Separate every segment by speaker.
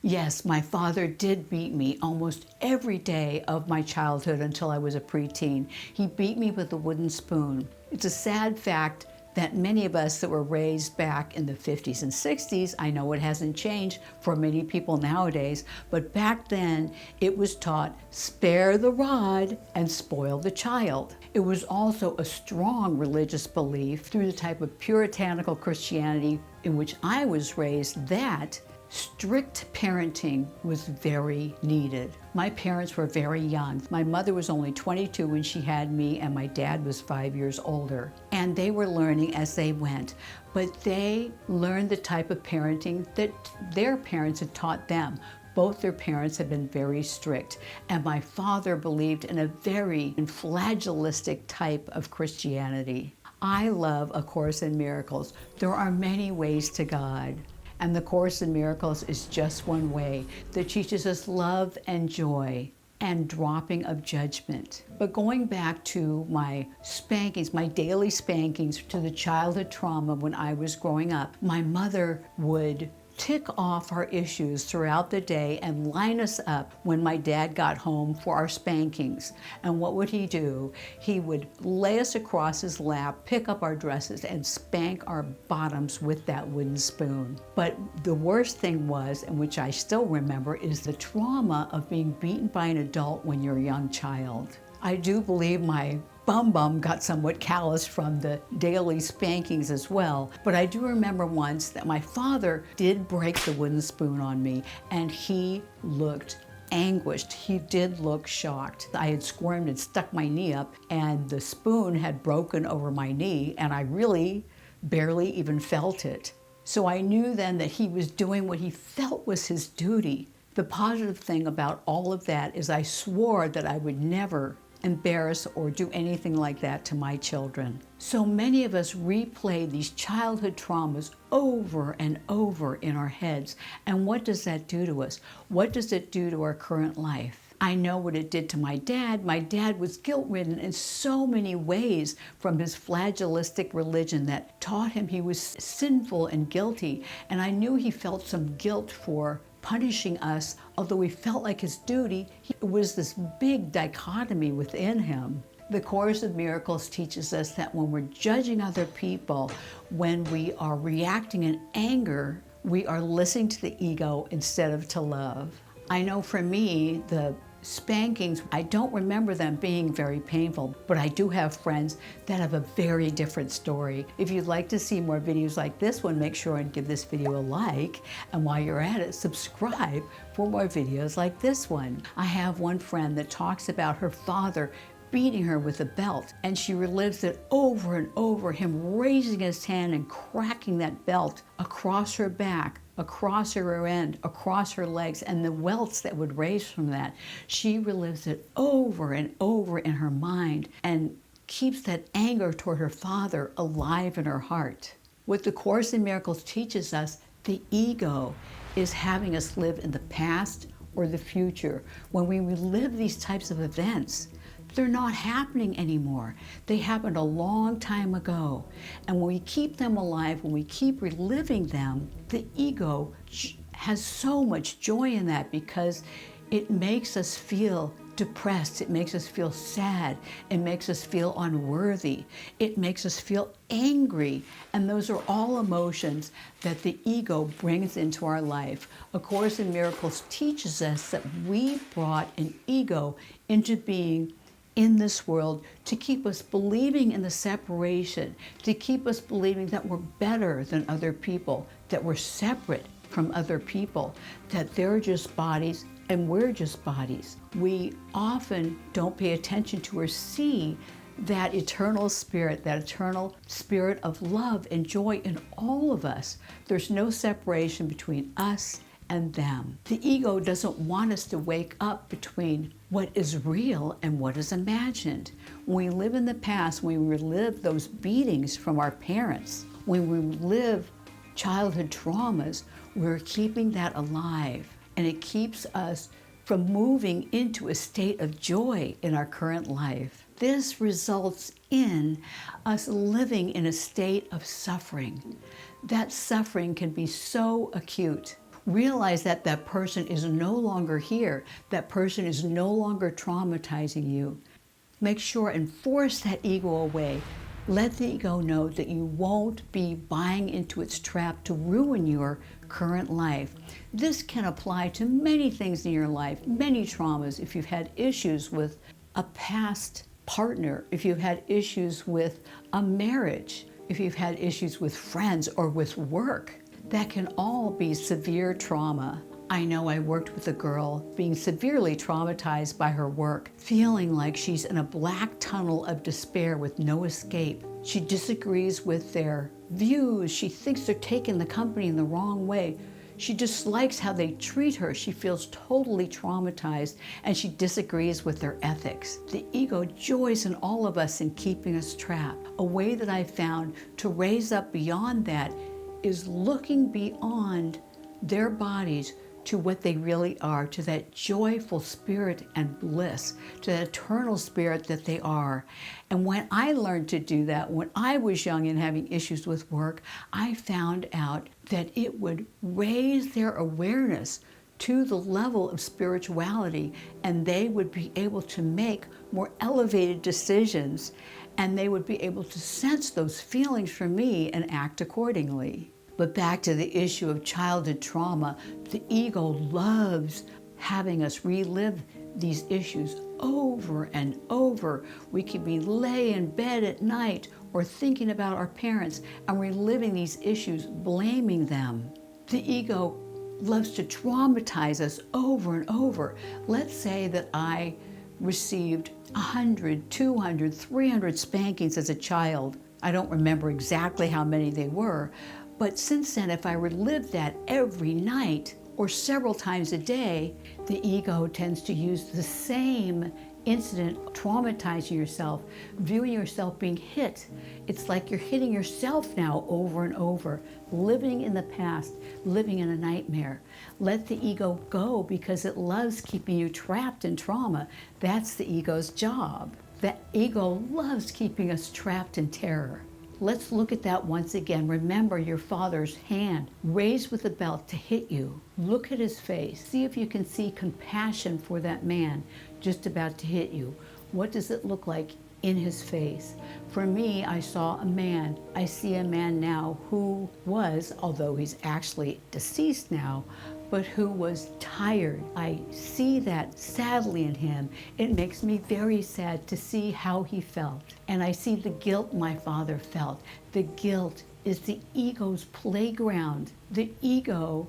Speaker 1: Yes, my father did beat me almost every day of my childhood until I was a preteen. He beat me with a wooden spoon. It's a sad fact that many of us that were raised back in the 50s and 60s, I know it hasn't changed for many people nowadays, but back then it was taught, spare the rod and spoil the child. It was also a strong religious belief through the type of puritanical Christianity in which I was raised that strict parenting was very needed. My parents were very young. My mother was only 22 when she had me, and my dad was 5 years older. And they were learning as they went, but they learned the type of parenting that their parents had taught them. Both their parents had been very strict, and my father believed in a very flagellistic type of Christianity. I love A Course in Miracles. There are many ways to God. And the Course in Miracles is just one way that teaches us love and joy and dropping of judgment. But going back to my spankings, my daily spankings, to the childhood trauma when I was growing up, my mother would tick off our issues throughout the day and line us up when my dad got home for our spankings. And what would he do? He would lay us across his lap, pick up our dresses, and spank our bottoms with that wooden spoon. But the worst thing was, and which I still remember, is the trauma of being beaten by an adult when you're a young child. I do believe my bum got somewhat calloused from the daily spankings as well. But I do remember once that my father did break the wooden spoon on me, and he looked anguished. He did look shocked. I had squirmed and stuck my knee up, and the spoon had broken over my knee, and I really barely even felt it. So I knew then that he was doing what he felt was his duty. The positive thing about all of that is I swore that I would never embarrass or do anything like that to my children. So many of us replay these childhood traumas over and over in our heads. And what does that do to us? What does it do to our current life? I know what it did to my dad. My dad was guilt-ridden in so many ways from his flagellistic religion that taught him he was sinful and guilty. And I knew he felt some guilt for punishing us, although he felt like his duty. It was this big dichotomy within him. The Course of Miracles teaches us that when we're judging other people, when we are reacting in anger, we are listening to the ego instead of to love. I know for me, the spankings, I don't remember them being very painful, but I do have friends that have a very different story. If you'd like to see more videos like this one, make sure and give this video a like, and while you're at it, subscribe for more videos like this one. I have one friend that talks about her father beating her with a belt, and she relives it over and over, him raising his hand and cracking that belt across her back, across her rear end, across her legs, and the welts that would raise from that. She relives it over and over in her mind and keeps that anger toward her father alive in her heart. What the Course in Miracles teaches us, the ego is having us live in the past or the future. When we relive these types of events, they're not happening anymore. They happened a long time ago. And when we keep them alive, when we keep reliving them, the ego has so much joy in that because it makes us feel depressed. It makes us feel sad. It makes us feel unworthy. It makes us feel angry. And those are all emotions that the ego brings into our life. A Course in Miracles teaches us that we brought an ego into being in this world to keep us believing in the separation, to keep us believing that we're better than other people, that we're separate from other people, that they're just bodies and we're just bodies. We often don't pay attention to or see that eternal spirit of love and joy in all of us. There's no separation between us and them. The ego doesn't want us to wake up between what is real and what is imagined. When we live in the past, when we relive those beatings from our parents, when we relive childhood traumas, we're keeping that alive, and it keeps us from moving into a state of joy in our current life. This results in us living in a state of suffering. That suffering can be so acute. Realize that that person is no longer here. That person is no longer traumatizing you. Make sure and force that ego away. Let the ego know that you won't be buying into its trap to ruin your current life. This can apply to many things in your life, many traumas. If you've had issues with a past partner, if you've had issues with a marriage, if you've had issues with friends or with work, that can all be severe trauma. I know I worked with a girl being severely traumatized by her work, feeling like she's in a black tunnel of despair with no escape. She disagrees with their views. She thinks they're taking the company in the wrong way. She dislikes how they treat her. She feels totally traumatized, and she disagrees with their ethics. The ego joys in all of us in keeping us trapped. A way that I found to raise up beyond that is looking beyond their bodies to what they really are, to that joyful spirit and bliss, to that eternal spirit that they are. And when I learned to do that, when I was young and having issues with work, I found out that it would raise their awareness to the level of spirituality, and they would be able to make more elevated decisions, and they would be able to sense those feelings from me and act accordingly. But back to the issue of childhood trauma, the ego loves having us relive these issues over and over. We could be laying in bed at night or thinking about our parents and reliving these issues, blaming them. The ego loves to traumatize us over and over. Let's say that I received 100, 200, 300 spankings as a child. I don't remember exactly how many they were, but since then, if I relive that every night or several times a day, the ego tends to use the same incident, traumatizing yourself, viewing yourself being hit. It's like you're hitting yourself now over and over, living in the past, living in a nightmare. Let the ego go because it loves keeping you trapped in trauma. That's the ego's job. The ego loves keeping us trapped in terror. Let's look at that once again. Remember your father's hand raised with a belt to hit you. Look at his face. See if you can see compassion for that man just about to hit you. What does it look like in his face? For me, I saw a man. I see a man now who was, although he's actually deceased now, but who was tired. I see that sadly in him. It makes me very sad to see how he felt. And I see the guilt my father felt. The guilt is the ego's playground. The ego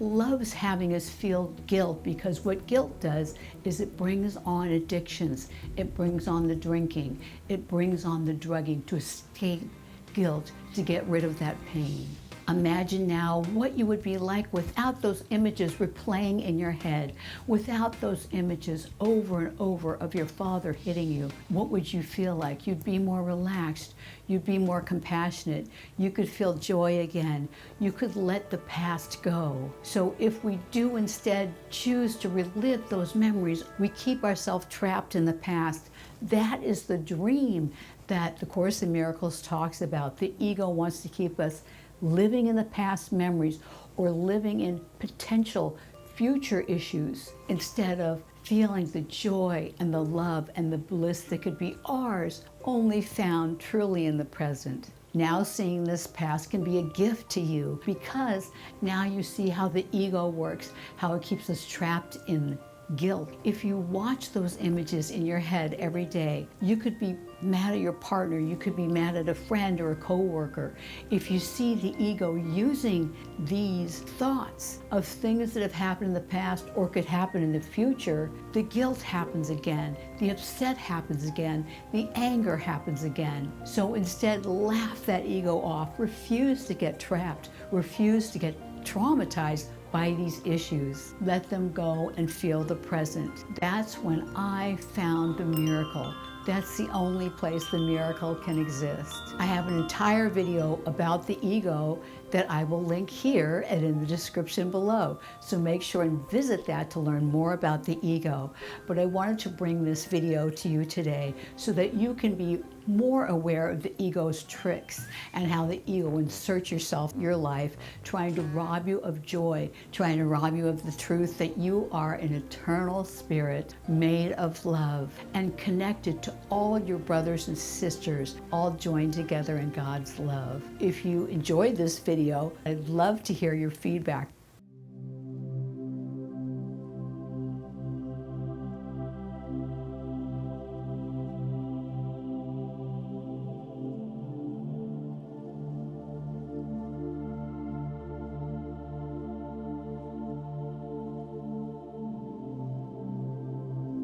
Speaker 1: loves having us feel guilt because what guilt does is it brings on addictions. It brings on the drinking. It brings on the drugging to escape guilt, to get rid of that pain. Imagine now what you would be like without those images replaying in your head, without those images over and over of your father hitting you. What would you feel like? You'd be more relaxed. You'd be more compassionate. You could feel joy again. You could let the past go. So if we do instead choose to relive those memories, we keep ourselves trapped in the past. That is the dream that the Course in Miracles talks about. The ego wants to keep us living in the past memories or living in potential future issues instead of feeling the joy and the love and the bliss that could be ours, only found truly in the present. Now seeing this past can be a gift to you because now you see how the ego works, how it keeps us trapped in guilt. If you watch those images in your head every day, you could be mad at your partner, you could be mad at a friend or a coworker. If you see the ego using these thoughts of things that have happened in the past or could happen in the future, the guilt happens again, the upset happens again, the anger happens again. So instead, laugh that ego off, refuse to get trapped, refuse to get traumatized by these issues. Let them go and feel the present. That's when I found the miracle. That's the only place the miracle can exist. I have an entire video about the ego that I will link here and in the description below. So make sure and visit that to learn more about the ego. But I wanted to bring this video to you today so that you can be more aware of the ego's tricks and how the ego inserts yourself in your life, trying to rob you of joy, trying to rob you of the truth that you are an eternal spirit made of love and connected to all your brothers and sisters, all joined together in God's love. If you enjoyed this video, I'd love to hear your feedback.